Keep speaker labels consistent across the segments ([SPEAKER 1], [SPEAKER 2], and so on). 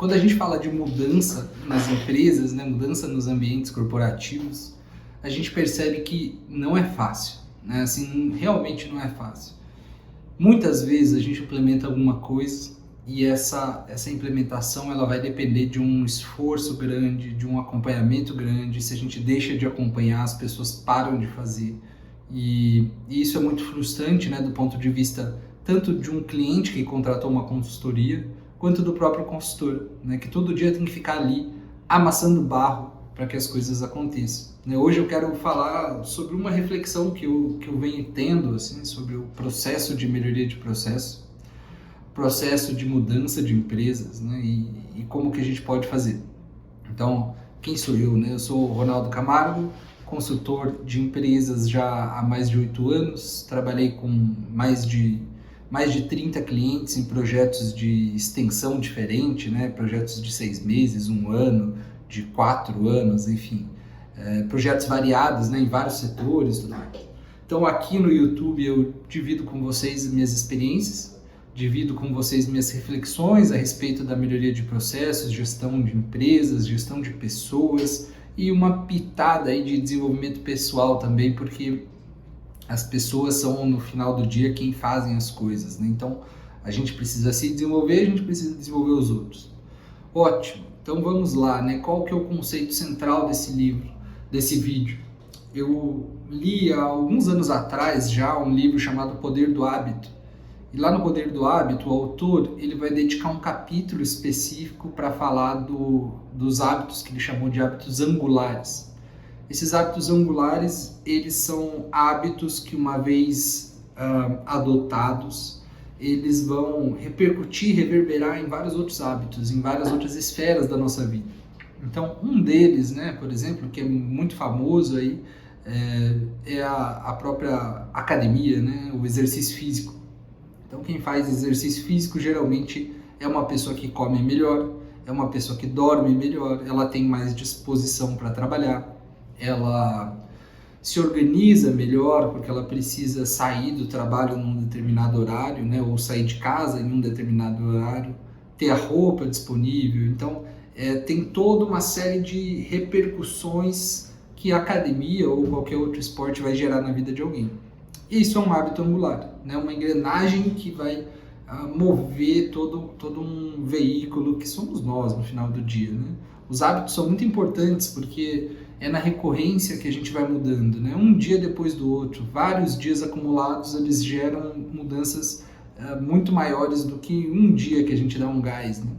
[SPEAKER 1] Quando a gente fala de mudança nas empresas, né, mudança nos ambientes corporativos, a gente percebe que não é fácil, né? Assim, realmente não é fácil. Muitas vezes a gente implementa alguma coisa e essa implementação ela vai depender de um esforço grande, de um acompanhamento grande. Se a gente deixa de acompanhar, as pessoas param de fazer. E isso é muito frustrante, né, do ponto de vista tanto de um cliente que contratou uma consultoria, quanto do próprio consultor, né, que todo dia tem que ficar ali amassando barro para que as coisas aconteçam. Hoje eu quero falar sobre uma reflexão que eu venho tendo assim, sobre o processo de melhoria de processo de mudança de empresas, né, e como que a gente pode fazer. Então, quem sou eu? Né? Eu sou o Ronaldo Camargo, consultor de empresas já há mais de 8 anos, trabalhei com mais de 30 clientes em projetos de extensão diferente, né? Projetos de 6 meses, 1 ano, de 4 anos, enfim, projetos variados, né? Em vários setores, tudo mais. Então aqui no YouTube eu divido com vocês minhas experiências, divido com vocês minhas reflexões a respeito da melhoria de processos, gestão de empresas, gestão de pessoas e uma pitada aí de desenvolvimento pessoal também, porque as pessoas são, no final do dia, quem fazem as coisas, né? Então, a gente precisa se desenvolver, a gente precisa desenvolver os outros. Ótimo, então vamos lá, né? Qual que é o conceito central desse livro, desse vídeo? Eu li há alguns anos atrás já um livro chamado Poder do Hábito. E lá no Poder do Hábito, o autor ele vai dedicar um capítulo específico para falar dos hábitos que ele chamou de hábitos angulares. Esses hábitos angulares, eles são hábitos que uma vez adotados, eles vão repercutir, reverberar em vários outros hábitos, em várias outras esferas da nossa vida. Então, um deles, né, por exemplo, que é muito famoso aí, é a própria academia, né, o exercício físico. Então, quem faz exercício físico geralmente é uma pessoa que come melhor, é uma pessoa que dorme melhor, ela tem mais disposição para trabalhar, ela se organiza melhor porque ela precisa sair do trabalho num determinado horário, né, ou sair de casa em um determinado horário, ter a roupa disponível. Então, tem toda uma série de repercussões que a academia ou qualquer outro esporte vai gerar na vida de alguém. E isso é um hábito angular, né, uma engrenagem que vai mover todo um veículo que somos nós no final do dia, né? Os hábitos são muito importantes porque é na recorrência que a gente vai mudando, né? Um dia depois do outro, vários dias acumulados, eles geram mudanças muito maiores do que um dia que a gente dá um gás, né?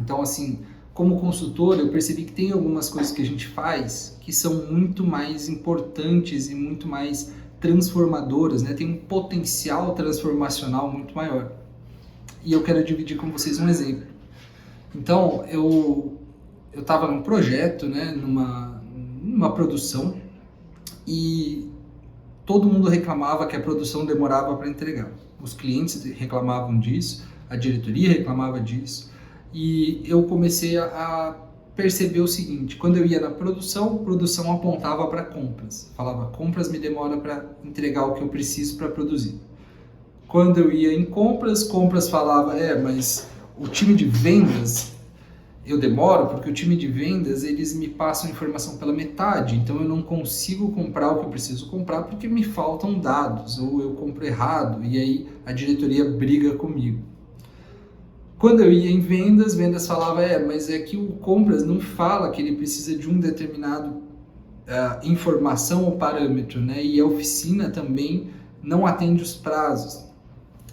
[SPEAKER 1] Então, assim, como consultor, eu percebi que tem algumas coisas que a gente faz que são muito mais importantes e muito mais transformadoras, né? Tem um potencial transformacional muito maior. E eu quero dividir com vocês um exemplo. Então, eu estava num projeto, né, numa produção, e todo mundo reclamava que a produção demorava para entregar. Os clientes reclamavam disso, a diretoria reclamava disso, e eu comecei a perceber o seguinte: quando eu ia na produção, a produção apontava para compras, falava, compras me demora para entregar o que eu preciso para produzir. Quando eu ia em compras falava, mas o time de vendas, eu demoro porque o time de vendas, eles me passam informação pela metade, então eu não consigo comprar o que eu preciso comprar porque me faltam dados, ou eu compro errado, e aí a diretoria briga comigo. Quando eu ia em vendas falava, mas é que o compras não fala que ele precisa de um determinado informação ou parâmetro, né? E a oficina também não atende os prazos.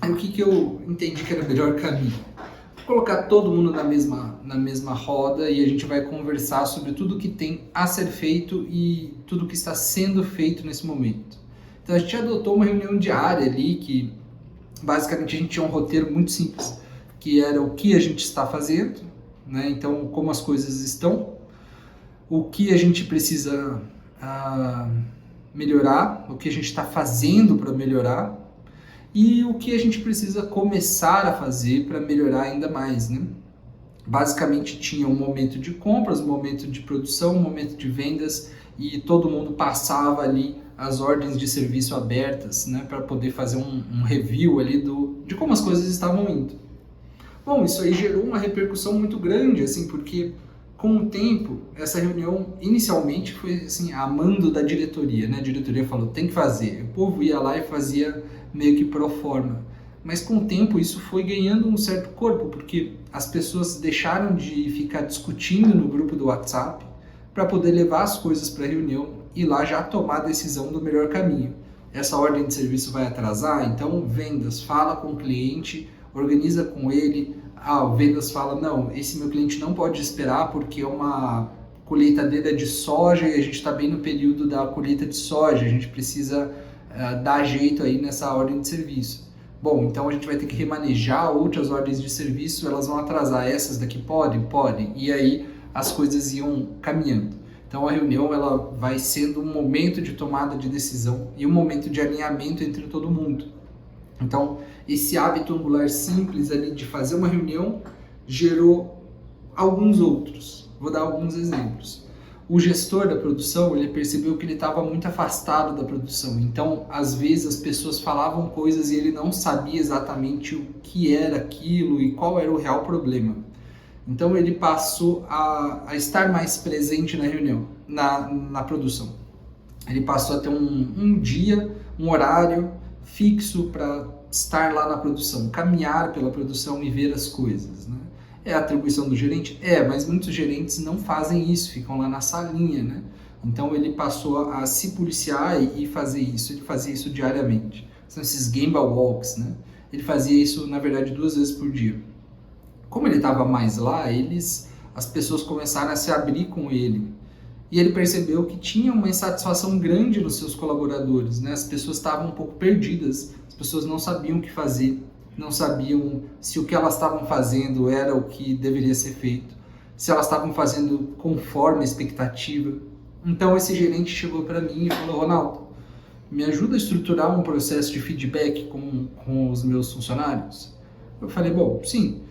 [SPEAKER 1] Aí o que eu entendi que era o melhor caminho? Colocar todo mundo na mesma roda e a gente vai conversar sobre tudo que tem a ser feito e tudo que está sendo feito nesse momento. Então a gente adotou uma reunião diária ali que basicamente a gente tinha um roteiro muito simples, que era o que a gente está fazendo, né? Então como as coisas estão, o que a gente precisa melhorar, o que a gente está fazendo para melhorar, e o que a gente precisa começar a fazer para melhorar ainda mais, né? Basicamente tinha um momento de compras, um momento de produção, um momento de vendas, e todo mundo passava ali as ordens de serviço abertas, né, para poder fazer um review ali de como as coisas estavam indo. Bom, isso aí gerou uma repercussão muito grande, assim, porque com o tempo, essa reunião inicialmente foi assim, a mando da diretoria, né? A diretoria falou, tem que fazer. O povo ia lá e fazia meio que pro forma. Mas com o tempo isso foi ganhando um certo corpo, porque as pessoas deixaram de ficar discutindo no grupo do WhatsApp para poder levar as coisas para a reunião e lá já tomar a decisão do melhor caminho. Essa ordem de serviço vai atrasar, então vendas, fala com o cliente, organiza com ele. O vendas fala, não, esse meu cliente não pode esperar porque é uma colheitadeira de soja e a gente está bem no período da colheita de soja, a gente precisa dar jeito aí nessa ordem de serviço. Bom, então a gente vai ter que remanejar outras ordens de serviço, elas vão atrasar, essas daqui podem? Podem. E aí as coisas iam caminhando. Então a reunião ela vai sendo um momento de tomada de decisão e um momento de alinhamento entre todo mundo. Então esse hábito angular simples ali de fazer uma reunião gerou alguns outros. Vou dar alguns exemplos. O gestor da produção, ele percebeu que ele estava muito afastado da produção. Então, às vezes, as pessoas falavam coisas e ele não sabia exatamente o que era aquilo e qual era o real problema. Então, ele passou a estar mais presente na reunião, na produção. Ele passou a ter um dia, um horário fixo para estar lá na produção, caminhar pela produção e ver as coisas, né? É a atribuição do gerente? Mas muitos gerentes não fazem isso, ficam lá na salinha, né? Então ele passou a se policiar e fazer isso, ele fazia isso diariamente. São esses Gemba Walks, né? Ele fazia isso, na verdade, 2 vezes por dia. Como ele estava mais lá, as pessoas começaram a se abrir com ele. E ele percebeu que tinha uma insatisfação grande nos seus colaboradores, né? As pessoas estavam um pouco perdidas, as pessoas não sabiam o que fazer, não sabiam se o que elas estavam fazendo era o que deveria ser feito, se elas estavam fazendo conforme a expectativa. Então esse gerente chegou para mim e falou, Ronaldo, me ajuda a estruturar um processo de feedback com os meus funcionários? Eu falei, bom, sim,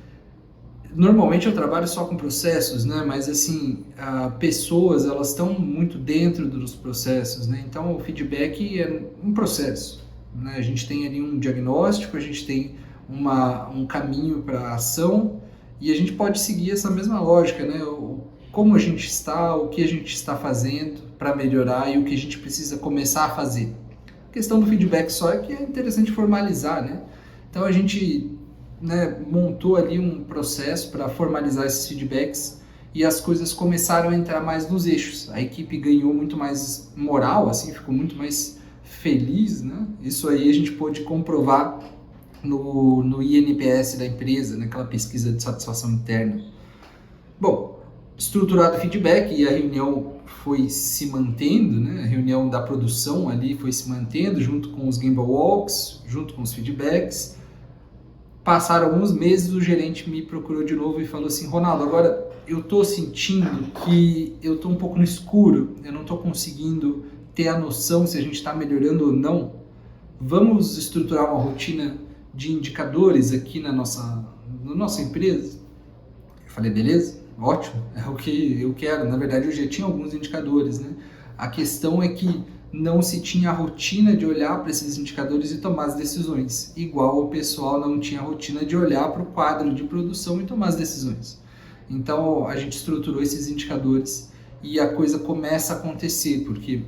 [SPEAKER 1] normalmente eu trabalho só com processos, né? Mas assim, pessoas elas estão muito dentro dos processos, né? Então o feedback é um processo, né? A gente tem ali um diagnóstico, a gente tem um caminho para a ação e a gente pode seguir essa mesma lógica, né? Como a gente está, o que a gente está fazendo para melhorar e o que a gente precisa começar a fazer. A questão do feedback só é que é interessante formalizar, né? Então a gente, né, montou ali um processo para formalizar esses feedbacks e as coisas começaram a entrar mais nos eixos. A equipe ganhou muito mais moral, assim, ficou muito mais feliz, né? Isso aí a gente pôde comprovar no INPS da empresa, naquela pesquisa de satisfação interna. Bom, estruturado o feedback e a reunião foi se mantendo, né? A reunião da produção ali foi se mantendo junto com os Gemba Walks, junto com os feedbacks. Passaram alguns meses, o gerente me procurou de novo e falou assim, Ronaldo, agora eu estou sentindo que eu estou um pouco no escuro, eu não estou conseguindo ter a noção se a gente está melhorando ou não. Vamos estruturar uma rotina de indicadores aqui na nossa empresa? Eu falei, beleza, ótimo, é o que eu quero. Na verdade, eu já tinha alguns indicadores, né? A questão é que não se tinha a rotina de olhar para esses indicadores e tomar as decisões, igual o pessoal não tinha a rotina de olhar para o quadro de produção e tomar as decisões. Então, a gente estruturou esses indicadores e a coisa começa a acontecer, porque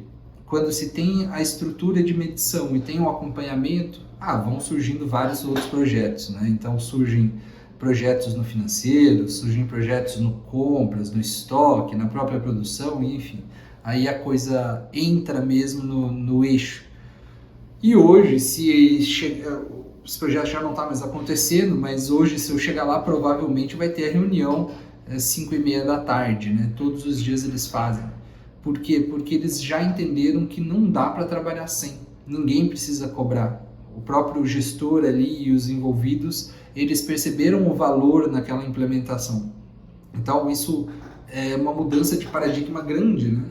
[SPEAKER 1] quando se tem a estrutura de medição e tem o acompanhamento, vão surgindo vários outros projetos, né? Então surgem projetos no financeiro, surgem projetos no compras, no estoque, na própria produção, enfim. Aí a coisa entra mesmo no eixo. E hoje, os projetos já não estão mais acontecendo, mas hoje se eu chegar lá, provavelmente vai ter a reunião às 5h30 da tarde, né? Todos os dias eles fazem. Por quê? Porque eles já entenderam que não dá para trabalhar sem. Ninguém precisa cobrar. O próprio gestor ali e os envolvidos, eles perceberam o valor naquela implementação. Então isso é uma mudança de paradigma grande, né?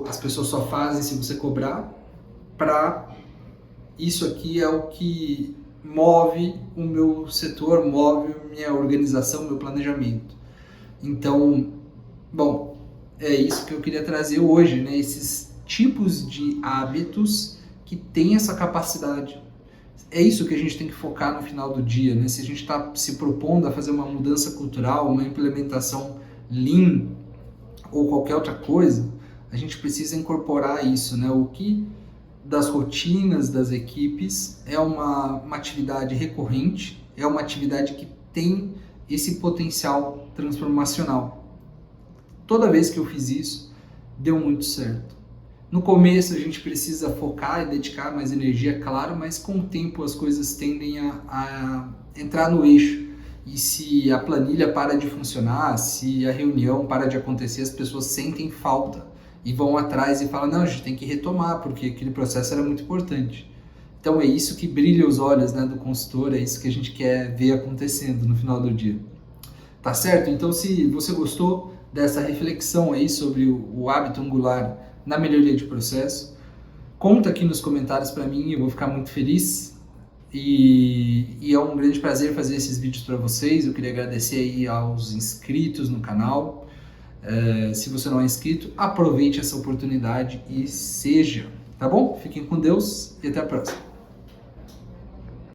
[SPEAKER 1] As pessoas só fazem se você cobrar, para isso aqui é o que move o meu setor, move minha organização, meu planejamento. Então, bom, é isso que eu queria trazer hoje, né? Esses tipos de hábitos que têm essa capacidade. é isso que a gente tem que focar no final do dia, né? Se a gente está se propondo a fazer uma mudança cultural, uma implementação Lean ou qualquer outra coisa, a gente precisa incorporar isso, né? O que das rotinas das equipes é uma atividade recorrente, é uma atividade que tem esse potencial transformacional. Toda vez que eu fiz isso, deu muito certo. No começo a gente precisa focar e dedicar mais energia, claro, mas com o tempo as coisas tendem a entrar no eixo. E se a planilha para de funcionar, se a reunião para de acontecer, as pessoas sentem falta e vão atrás e falam, não, a gente tem que retomar, porque aquele processo era muito importante. Então é isso que brilha os olhos, né, do consultor, é isso que a gente quer ver acontecendo no final do dia. Tá certo? Então se você gostou dessa reflexão aí sobre o hábito angular na melhoria de processo, conta aqui nos comentários para mim, eu vou ficar muito feliz. E é um grande prazer fazer esses vídeos para vocês. Eu queria agradecer aí aos inscritos no canal. Se você não é inscrito, aproveite essa oportunidade e seja, tá bom? Fiquem com Deus e até a próxima.